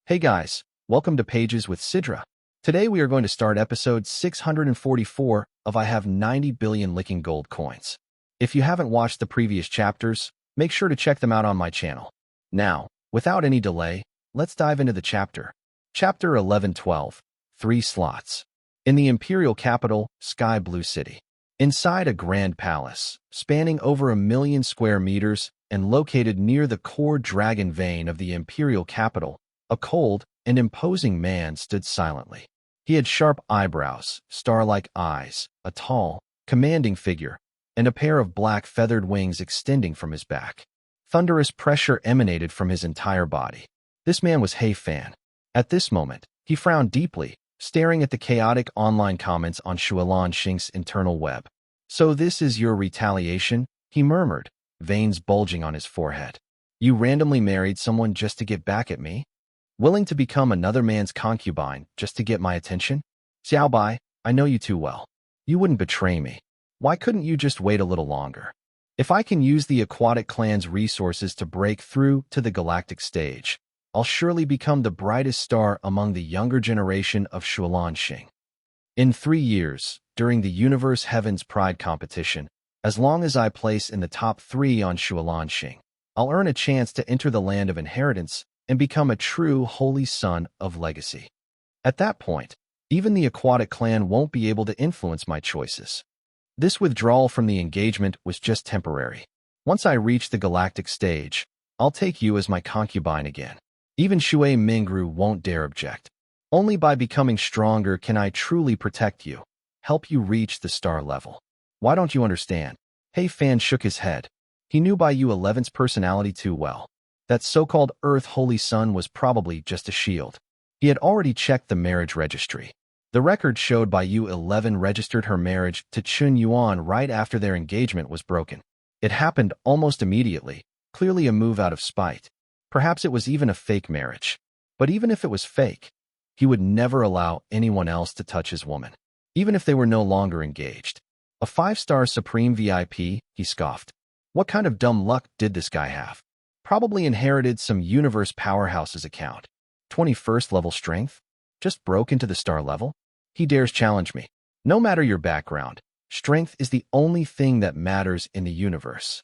Hey guys, welcome to Pages with Sidra. Today we are going to start episode 644 of I Have 90 Billion Licking Gold Coins. If you haven't watched the previous chapters, make sure to check them out on my channel. Now, without any delay, let's dive into the chapter. Chapter 1112, 3 Slots. In the imperial capital, Sky Blue City. Inside a grand palace, spanning over 1 million square meters and located near the core dragon vein of the imperial capital, a cold and imposing man stood silently. He had sharp eyebrows, star-like eyes, a tall, commanding figure, and a pair of black feathered wings extending from his back. Thunderous pressure emanated from his entire body. This man was He Fan. At this moment, he frowned deeply, staring at the chaotic online comments on Xuelan Xing's internal web. "So this is your retaliation?" he murmured, veins bulging on his forehead. "You randomly married someone just to get back at me? Willing to become another man's concubine just to get my attention? Xiaobai, I know you too well. You wouldn't betray me. Why couldn't you just wait a little longer? If I can use the aquatic clan's resources to break through to the galactic stage, I'll surely become the brightest star among the younger generation of Xuelan Xing. In 3 years, during the Universe Heavens Pride competition, as long as I place in the top 3 on Xuelan Xing, I'll earn a chance to enter the land of inheritance and become a true holy son of legacy. At that point, even the aquatic clan won't be able to influence my choices. This withdrawal from the engagement was just temporary. Once I reach the galactic stage, I'll take you as my concubine again. Even Shui Mingru won't dare object. Only by becoming stronger can I truly protect you, help you reach the star level. Why don't you understand?" He Fan shook his head. He knew Bai Yu 11's personality too well. That so-called Earth Holy Son was probably just a shield. He had already checked the marriage registry. The record showed Bai Yu 11 registered her marriage to Chun Yuan right after their engagement was broken. It happened almost immediately, clearly a move out of spite. Perhaps it was even a fake marriage. But even if it was fake, he would never allow anyone else to touch his woman, even if they were no longer engaged. A 5-star Supreme VIP, he scoffed. What kind of dumb luck did this guy have? Probably inherited some Universe Powerhouse's account. 21st level strength? Just broke into the star level? He dares challenge me. No matter your background, strength is the only thing that matters in the universe.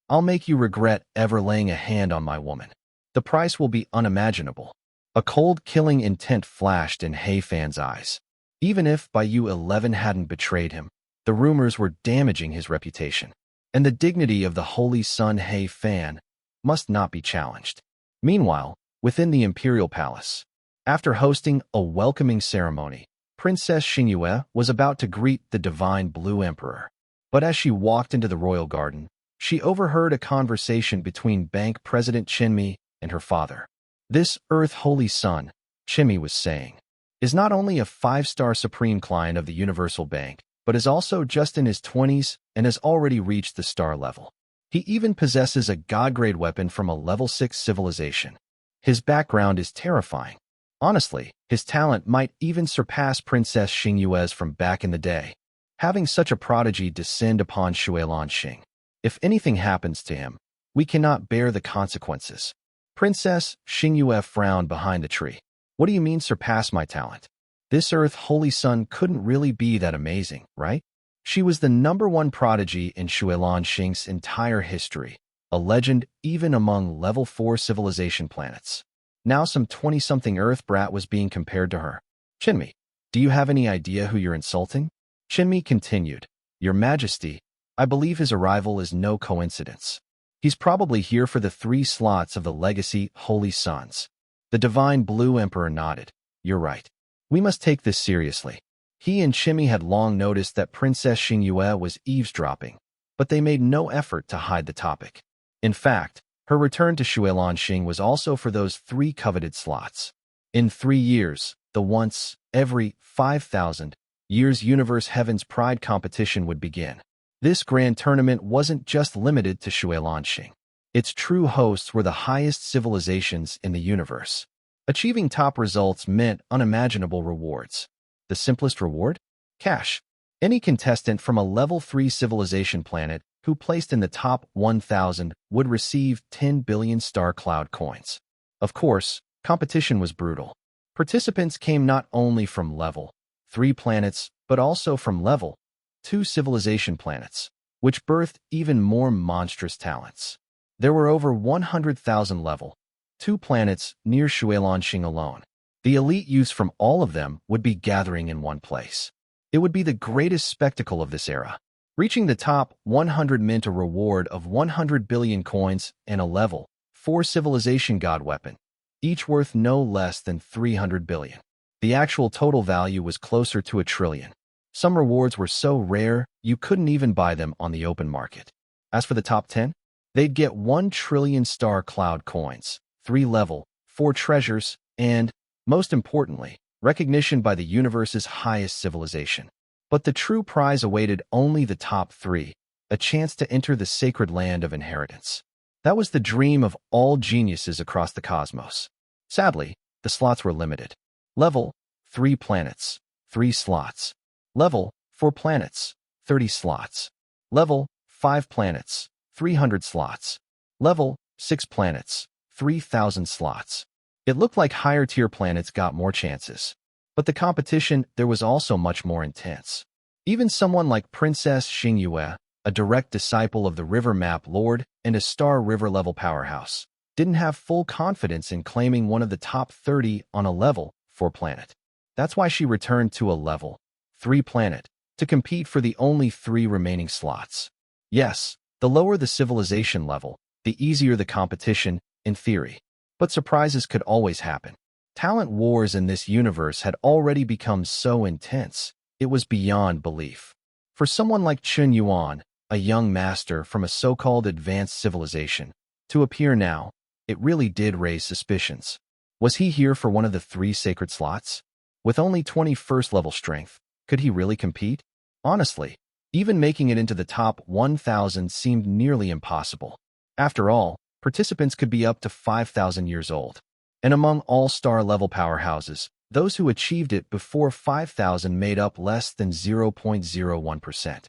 I'll make you regret ever laying a hand on my woman. The price will be unimaginable. A cold, killing intent flashed in He Fan's eyes. Even if Bai Yu 11 hadn't betrayed him, the rumors were damaging his reputation, and the dignity of the Holy Son He Fan must not be challenged. Meanwhile, within the Imperial Palace, after hosting a welcoming ceremony, Princess Xingyue was about to greet the Divine Blue Emperor. But as she walked into the royal garden, she overheard a conversation between Bank President Qinmi and her father. "This Earth Holy Son," Qinmi was saying, "is not only a 5-star supreme client of the Universal Bank, but is also just in his 20s and has already reached the star level. He even possesses a god-grade weapon from a level 6 civilization. His background is terrifying. Honestly, his talent might even surpass Princess Xingyue's from back in the day. Having such a prodigy descend upon Xuelan Xing. If anything happens to him, we cannot bear the consequences." Princess Xingyue frowned behind the tree. "What do you mean surpass my talent? This Earth Holy Son couldn't really be that amazing, right? She was the #1 prodigy in Xuelan Xing's entire history, a legend even among level 4 civilization planets. Now some 20-something Earth brat was being compared to her. Qinmi, do you have any idea who you're insulting?" Qinmi continued, "Your Majesty, I believe his arrival is no coincidence. He's probably here for the 3 slots of the Legacy Holy Sons." The Divine Blue Emperor nodded. "You're right. We must take this seriously." He and Qinmi had long noticed that Princess Xingyue was eavesdropping, but they made no effort to hide the topic. In fact, her return to Xuelan Xing was also for those 3 coveted slots. In 3 years, the once every 5,000 years Universe Heavens Pride competition would begin. This grand tournament wasn't just limited to Xuelan Xing. Its true hosts were the highest civilizations in the universe. Achieving top results meant unimaginable rewards. The simplest reward? Cash. Any contestant from a level 3 civilization planet who placed in the top 1,000 would receive 10 billion star cloud coins. Of course, Competition was brutal. Participants came not only from level 3 planets, but also from level 2 civilization planets, which birthed even more monstrous talents. There were over 100,000 level 2 planets near Xuelanxing alone. The elite youths from all of them would be gathering in one place. It would be the greatest spectacle of this era. Reaching the top 100 meant a reward of 100 billion coins and a level 4 civilization god weapon, each worth no less than 300 billion. The actual total value was closer to 1 trillion. Some rewards were so rare, you couldn't even buy them on the open market. As for the top 10, they'd get 1 trillion star cloud coins, 3 level 4 treasures, and, most importantly, recognition by the universe's highest civilization. But the true prize awaited only the top 3, a chance to enter the sacred land of inheritance. That was the dream of all geniuses across the cosmos. Sadly, the slots were limited. Level 3 planets, 3 slots. Level 4 planets, 30 slots. Level 5 planets, 300 slots. Level 6 planets, 3,000 slots. It looked like higher-tier planets got more chances. But the competition there was also much more intense. Even someone like Princess Xingyue, a direct disciple of the River Map Lord and a star river-level powerhouse, didn't have full confidence in claiming one of the top 30 on a level 4 planet. That's why she returned to a level 3 planet to compete for the only 3 remaining slots. Yes, the lower the civilization level, the easier the competition, in theory. But surprises could always happen. Talent wars in this universe had already become so intense, it was beyond belief. For someone like Chen Yuan, a young master from a so-called advanced civilization, to appear now, it really did raise suspicions. Was he here for one of the 3 sacred slots? With only 21st level strength, could he really compete? Honestly, even making it into the top 1,000 seemed nearly impossible. After all, participants could be up to 5,000 years old. And among all star-level powerhouses, those who achieved it before 5,000 made up less than 0.01%.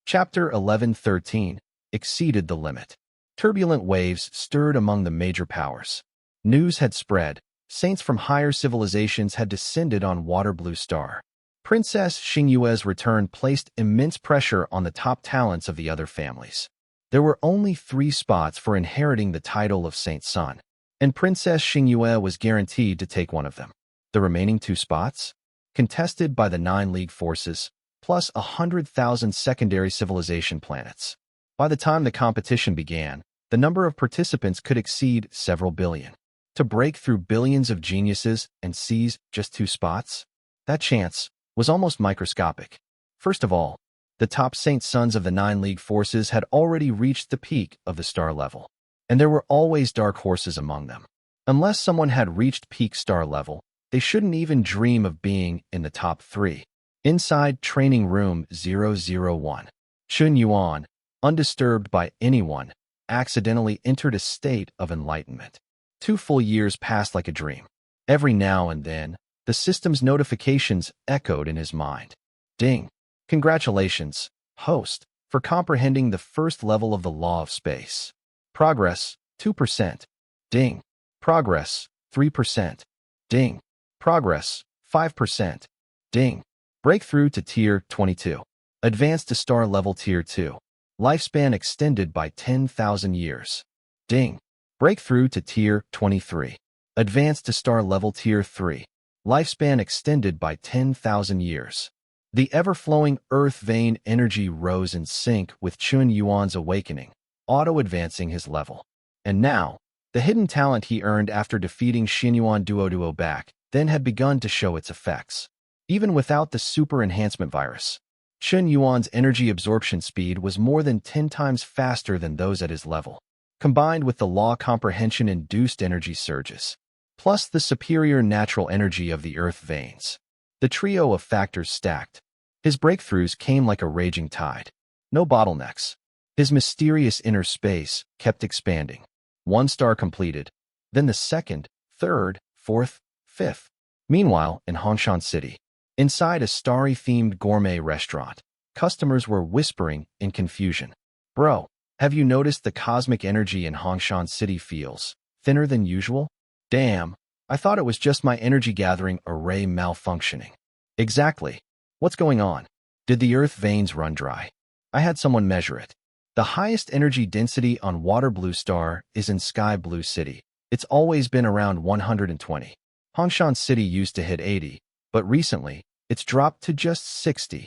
Chapter 1113 exceeded the limit. Turbulent waves stirred among the major powers. News had spread. Saints from higher civilizations had descended on Water Blue Star. Princess Xingyue's return placed immense pressure on the top talents of the other families. There were only 3 spots for inheriting the title of Saint Sun, and Princess Xingyue was guaranteed to take one of them. The remaining 2 spots, contested by the 9 League forces, plus 100,000 secondary civilization planets. By the time the competition began, the number of participants could exceed several billion. To break through billions of geniuses and seize just 2 spots? That chance was almost microscopic. First of all, the top Saint Sons of the 9 League forces had already reached the peak of the star level, and there were always dark horses among them. Unless someone had reached peak star level, they shouldn't even dream of being in the top 3. Inside Training Room 001, Chen Yuan, undisturbed by anyone, accidentally entered a state of enlightenment. 2 full years passed like a dream. Every now and then, the system's notifications echoed in his mind. Ding! Congratulations, host, for comprehending the first level of the law of space. Progress, 2%. Ding! Progress, 3%. Ding! Progress, 5%. Ding! Breakthrough to Tier 22. Advanced to Star Level Tier 2. Lifespan extended by 10,000 years. Ding! Breakthrough to Tier 23. Advanced to Star Level Tier 3. Lifespan extended by 10,000 years. The ever-flowing Earth vein energy rose in sync with Chen Yuan's awakening, auto-advancing his level. And now, the hidden talent he earned after defeating Xinyuan Duo back then had begun to show its effects. Even without the super enhancement virus, Chen Yuan's energy absorption speed was more than 10 times faster than those at his level, combined with the law comprehension-induced energy surges, plus the superior natural energy of the Earth veins. The trio of factors stacked. His breakthroughs came like a raging tide. No bottlenecks. His mysterious inner space kept expanding. 1 star completed, then the 2nd, 3rd, 4th, 5th. Meanwhile, in Hongshan City, inside a starry-themed gourmet restaurant, customers were whispering in confusion. Bro, have you noticed the cosmic energy in Hongshan City feels thinner than usual? Damn, I thought it was just my energy-gathering array malfunctioning. Exactly. What's going on? Did the earth veins run dry? I had someone measure it. The highest energy density on Water Blue Star is in Sky Blue City. It's always been around 120. Hongshan City used to hit 80, but recently, it's dropped to just 60.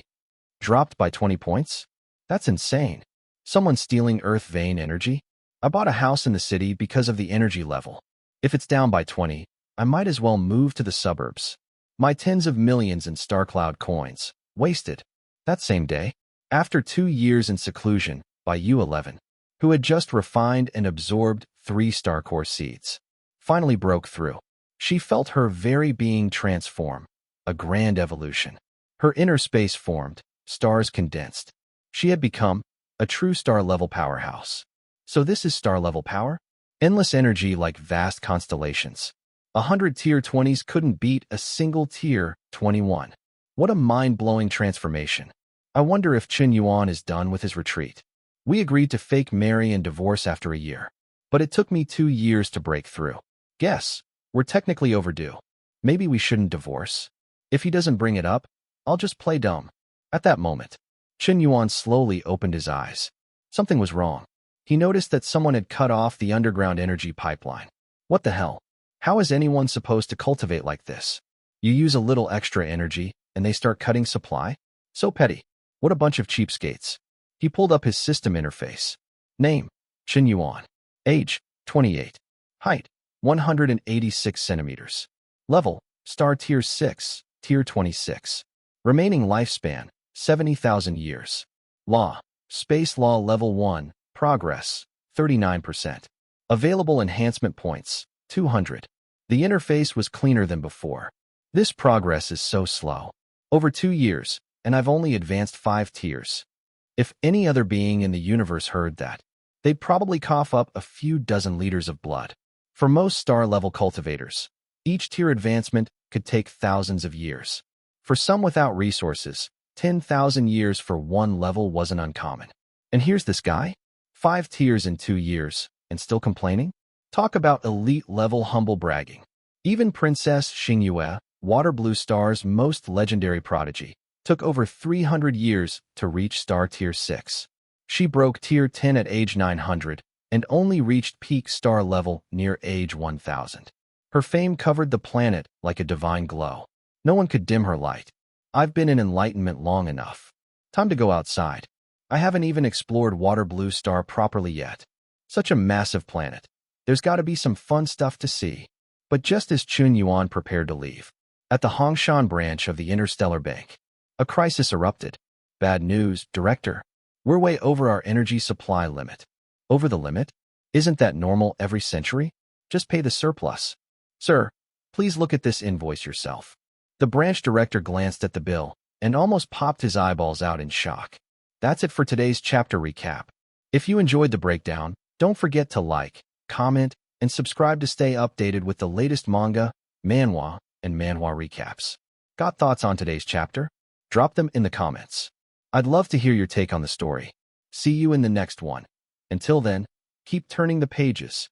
Dropped by 20 points? That's insane. Someone stealing earth vein energy? I bought a house in the city because of the energy level. If it's down by 20, I might as well move to the suburbs. My tens of millions in StarCloud coins. Wasted. That same day, after 2 years in seclusion, by U11, who had just refined and absorbed 3 star core seeds, finally broke through. She felt her very being transform, a grand evolution. Her inner space formed, stars condensed. She had become a true star-level powerhouse. So this is star-level power? Endless energy like vast constellations. 100 tier 20s couldn't beat a single tier 21. What a mind-blowing transformation. I wonder if Qian Yuan is done with his retreat. We agreed to fake marry and divorce after a year, but it took me 2 years to break through. Guess, we're technically overdue. Maybe we shouldn't divorce. If he doesn't bring it up, I'll just play dumb. At that moment, Qian Yuan slowly opened his eyes. Something was wrong. He noticed that someone had cut off the underground energy pipeline. What the hell? How is anyone supposed to cultivate like this? You use a little extra energy, and they start cutting supply? So petty. What a bunch of cheapskates. He pulled up his system interface. Name, Qian Yuan. Age, 28. Height, 186 centimeters. Level, Star Tier 6, Tier 26. Remaining lifespan, 70,000 years. Law, Space Law Level 1, Progress, 39%. Available enhancement points, 200. The interface was cleaner than before. This progress is so slow. Over 2 years, and I've only advanced 5 tiers. If any other being in the universe heard that, they'd probably cough up a few dozen liters of blood. For most star-level cultivators, each tier advancement could take thousands of years. For some without resources, 10,000 years for one level wasn't uncommon. And here's this guy? 5 tiers in 2 years, and still complaining? Talk about elite-level humble bragging. Even Princess Xingyue, Water Blue Star's most legendary prodigy, took over 300 years to reach Star Tier 6. She broke Tier 10 at age 900 and only reached peak star level near age 1000. Her fame covered the planet like a divine glow. No one could dim her light. I've been in enlightenment long enough. Time to go outside. I haven't even explored Water Blue Star properly yet. Such a massive planet. There's got to be some fun stuff to see. But just as Qian Yuan prepared to leave, at the Hongshan branch of the Interstellar Bank, a crisis erupted. Bad news, Director. We're way over our energy supply limit. Over the limit? Isn't that normal every century? Just pay the surplus. Sir, please look at this invoice yourself. The branch director glanced at the bill and almost popped his eyeballs out in shock. That's it for today's chapter recap. If you enjoyed the breakdown, don't forget to like, comment, and subscribe to stay updated with the latest manga, manhwa, and manhwa recaps. Got thoughts on today's chapter? Drop them in the comments. I'd love to hear your take on the story. See you in the next one. Until then, keep turning the pages.